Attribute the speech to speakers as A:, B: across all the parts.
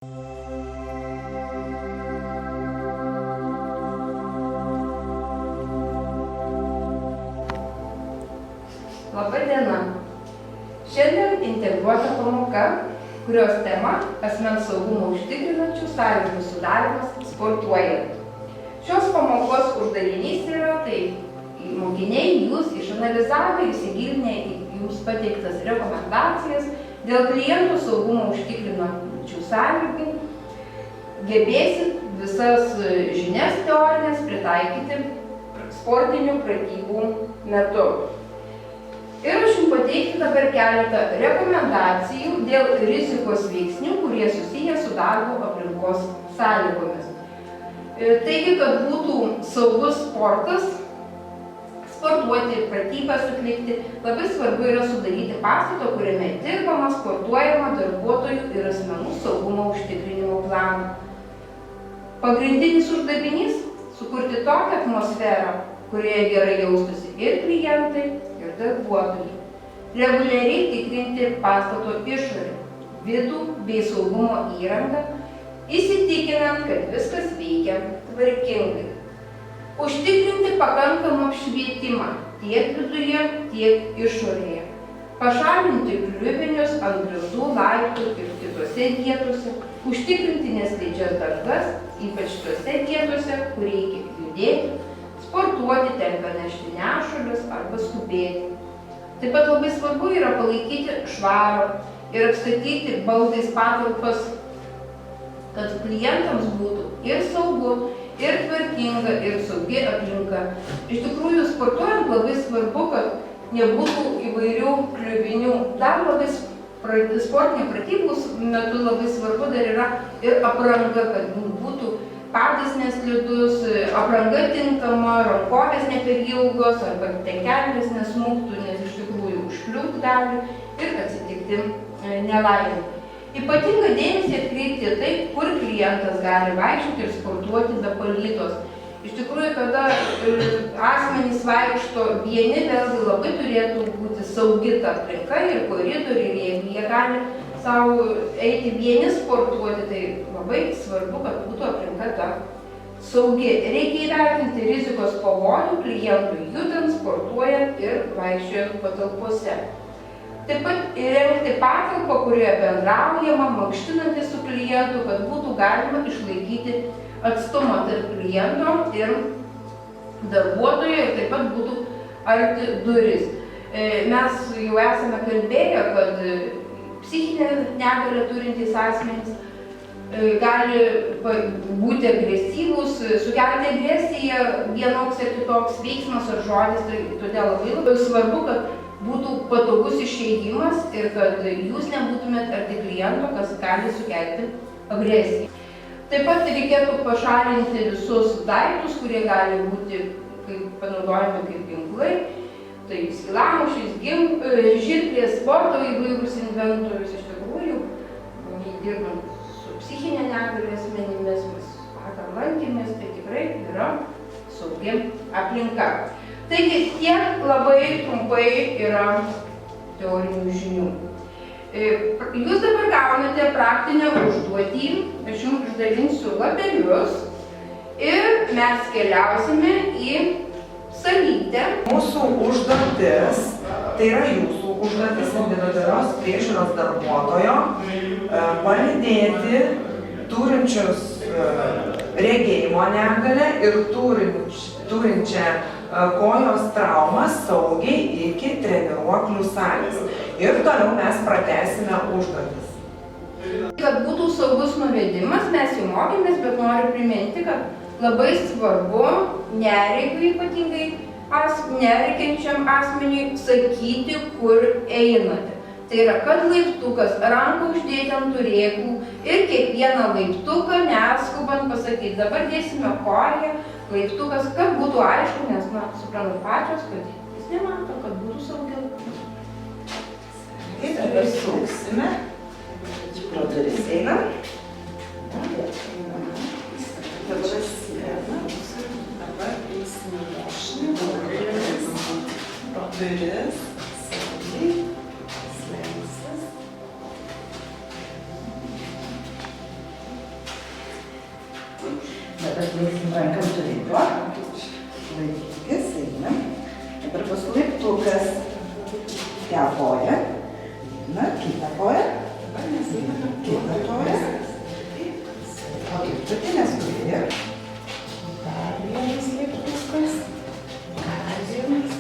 A: Labą dieną. Šiandien integruota pamoka, kurios tema asmens saugumą užtikrinančių sąlygų sudarymas sportuojant. Šios pamokos uždavinys yra tai mokiniai jūs išanalizavę, įsigilinę į jums pateiktas rekomendacijas dėl klientų saugumo užtikrinančių sąlygų, gebėsit visas žinias teorinės pritaikyti sportinių pratybų metu. Ir aš jums pateikti dabar keletą rekomendacijų dėl rizikos veiksnių, kurie susiję su darbo aplinkos sąlygomis. Taigi, kad būtų saugus sportas, sportuoti, pratybas atlikti, labai svarbu yra sudaryti pastato, kuriame dirbama, sportuojama darbuotojų ir asmenų saugumo užtikrinimo planą. Pagrindinis uždavinys – sukurti tokią atmosferą, kurioje gerai jaustųsi ir klientai, ir darbuotojai. Reguliariai tikrinti pastato išorę, vidų bei saugumo įrangą, įsitikinant, kad viskas veikia tvarkingai. Užtikrinti pakankamą apšvietimą tiek viduje, tiek išorėje. Pašalinti kliuvinius ant grindų, laiptų ir kitose vietose. Užtikrinti neslidžias dangas, ypač tose vietose, kur reikia judėti, sportuoti, tenka nešti nešulius arba skubėti. Taip pat labai svarbu yra palaikyti švarą ir apstatyti baldais patalpas, kad klientams būtų ir saugu, ir tvarkinga, ir saugi aplinka. Iš tikrųjų, sportuojant labai svarbu, kad nebūtų įvairių kliuvinių. Dar labai sportinių pratybų metu labai svarbu dar yra ir apranga, kad būtų padais neslidus, apranga tinkama, rankovės ne per ilgos arba ten kelnės nesmuktų, nes iš tikrųjų užkliūt gali ir atsitikti nelaimė. Ypatingą dėmesį atkreipti tai, kur klientas gali vaikščioti ir sportuoti be palydos. Iš tikrųjų, kada asmenys vaikšto vieni, vėlgi labai turėtų būti saugi ta aplinka ir koridoriai, ir jeigu jie gali savo eiti vieni sportuoti, tai labai svarbu, kad būtų aplinka ta saugi. Reikia įvertinti rizikos pavojų klientui judant, sportuojant ir vaikščiojant patalpose. Taip pat įrengti patalpą, kurioje bendraujama, mankštinantis su klientu, kad būtų galima išlaikyti atstumą tarp kliento ir darbuotojo ir taip pat būtų arti duris. Mes jau esame kalbėję, kad psichinę negalią turintys asmenys gali būti agresyvūs, sukelti agresiją, vienoks ir kitoks veiksmas ar žodis, todėl labai svarbu, kad būtų patogus išėjimas ir kad jūs nebūtumėt arti kliento, kas gali sukelti agresiją. Taip pat reikėtų pašalinti visus daiktus, kurie gali būti panaudojami kaip ginklai. Tai skylamušys, žirklės, sporto įvairūs inventorius. Iš tikrųjų, dirbant su psichinė negalia asmenimis, mes vakar lankėmės, tai tikrai yra saugi aplinka. Taigi, tiek labai trumpai yra teorinių žinių. Jūs dabar gaunate praktinę užduotį, aš jums uždavinsiu lapelius ir mes keliausime į salytę.
B: Mūsų užduotis, tai yra jūsų užduotis individualios priežiūros darbuotojo, palydėti turinčius regėjimo negalią ir turinčią kojos traumą saugiai iki treniruoklių salės. Ir toliau mes pratęsime užduotis.
A: Kad būtų saugus nuvedimas, mes jau mokėmės, bet noriu priminti, kad labai svarbu neregiui ypatingai nereikiančiam asmeniui sakyti, kur einate. Tai yra, kad laiptukas, ranką uždėti ant turėklų ir kiekvieną laiptuką neskubant pasakyti. Dabar dėsime koją, laiptukas, kad būtų aišku, nes, suprantu pačios, kad jis nemato, kad būtų saugiau.
B: Ir dabar suksime. Pro duris einam. Dabar eisime dešinį. Pro duris. Saugiai. 1,
C: Dabar dėsim rankam turėto. Laikykis, einam. Dabar bus laiptukas. Ją koją. Na, kitą koją. Kitą koją. O laiptukį neskubėk. Dar vienas laiptukas. Dar vienas.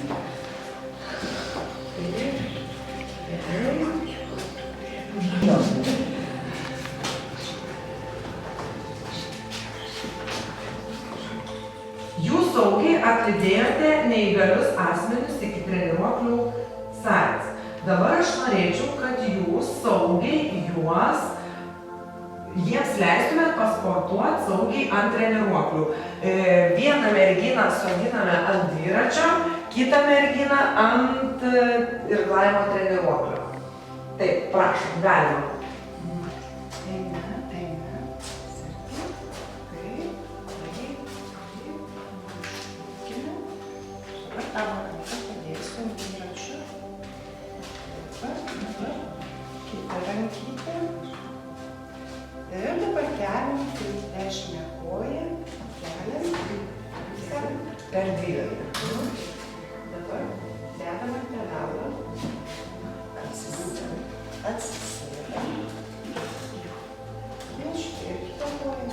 B: Jūs saugiai atlydėjote neįgalius asmenis iki treniruoklių salės. Dabar aš norėčiau, kad jūs saugiai jiems leistumėt pasportuoti saugiai ant treniruoklių. Vieną merginą sodiname ant dviračio, kitą merginą ant irklavimo treniruoklio. Taip, prašom, galima. Eina.
C: Dabar tavo ranką padėsiu ant dviračio. Dabar kitą rankytę. Ir dabar keliam dešinę koją. Keliam per dviratį. Dabar dedam ant pedalo. Atsisėdam. Ir kitą koją.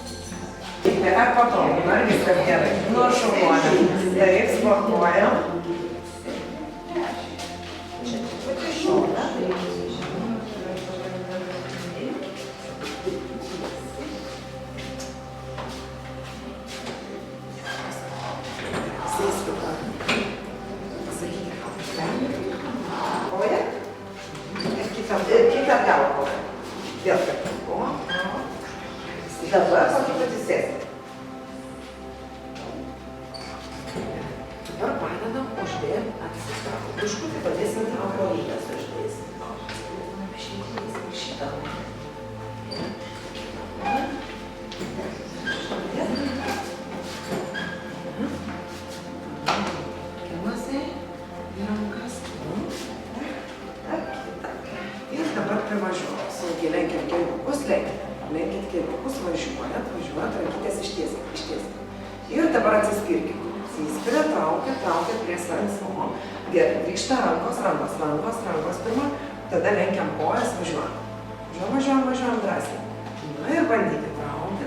B: Ar patogu, ar viskas gerai? Nu, šaunuolė. Taip, sportuojam.
C: Čia truputį šoną. Sėskite. Koja. Ir kitą galą koją. Vėl kartą. Dabar truputį sėskite. Dabar padedam uždėti atsitraukti. Biškutį padėsim tau kojytes uždėsim. Šitą. Kelmasai į rankas. Ir dabar privažiuojam. Saugiai lenkiam keliukus, lenkit keliukus, važiuojat, rankytės ištieskit. Ir dabar atsispirkim. Įspiria, traukia prie savęs. Gerai, grįžta rankos pirma, tada lenkiam kojas, važiuojam drąsiai. Na ir bandykit traukti.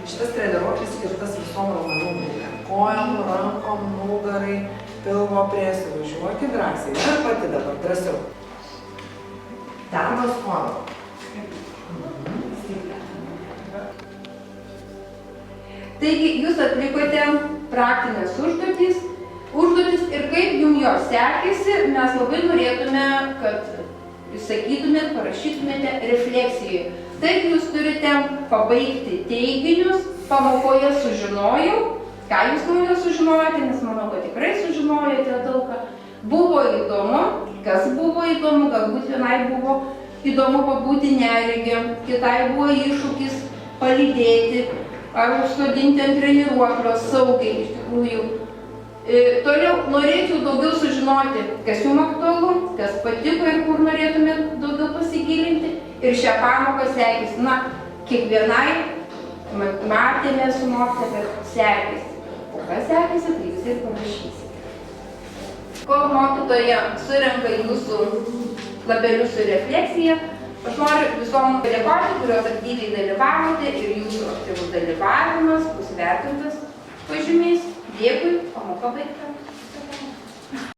C: Šitas treniruoklis skirtas visom raumenų grupėm. Kojom, rankom, nugarai, pilvo presui. Važiuokit drąsiai. Ir pati dabar drąsiau. Darbas kojom.
A: Taigi, jūs atlikote praktinės užduotis ir kaip jums jos sekėsi, mes labai norėtume, kad jūs sakytumėt, parašytumėte refleksijoje. Taip jūs turite pabaigti teiginius, pamokoje sužinojau, ką jūs naujo sužinojote, nes manau, kad tikrai sužinojote daug ką. Buvo įdomu, kas buvo įdomu, galbūt vienai buvo įdomu pabūti neregė, kitai buvo iššūkis palydėti, ar užsodinti ant treniruoklio saugiai iš tikrųjų. Toliau norėčiau daugiau sužinoti, kas jums aktualu, kas patiko ir kur norėtumėt daugiau pasigilinti. Ir šią pamoką sekėsi, kiekvienai matėme su mokytoja, kad sekėsi. O kas sekėsi, tai jūs ir parašysite. Kol mokytoja surenka jūsų lapelius su refleksija, aš noriu visom padėkoti, kurios aktyviai dalyvavote ir jūsų aktyvus dalyvavimas bus vertintas pažymiais. Dėkui, pamoka baigta.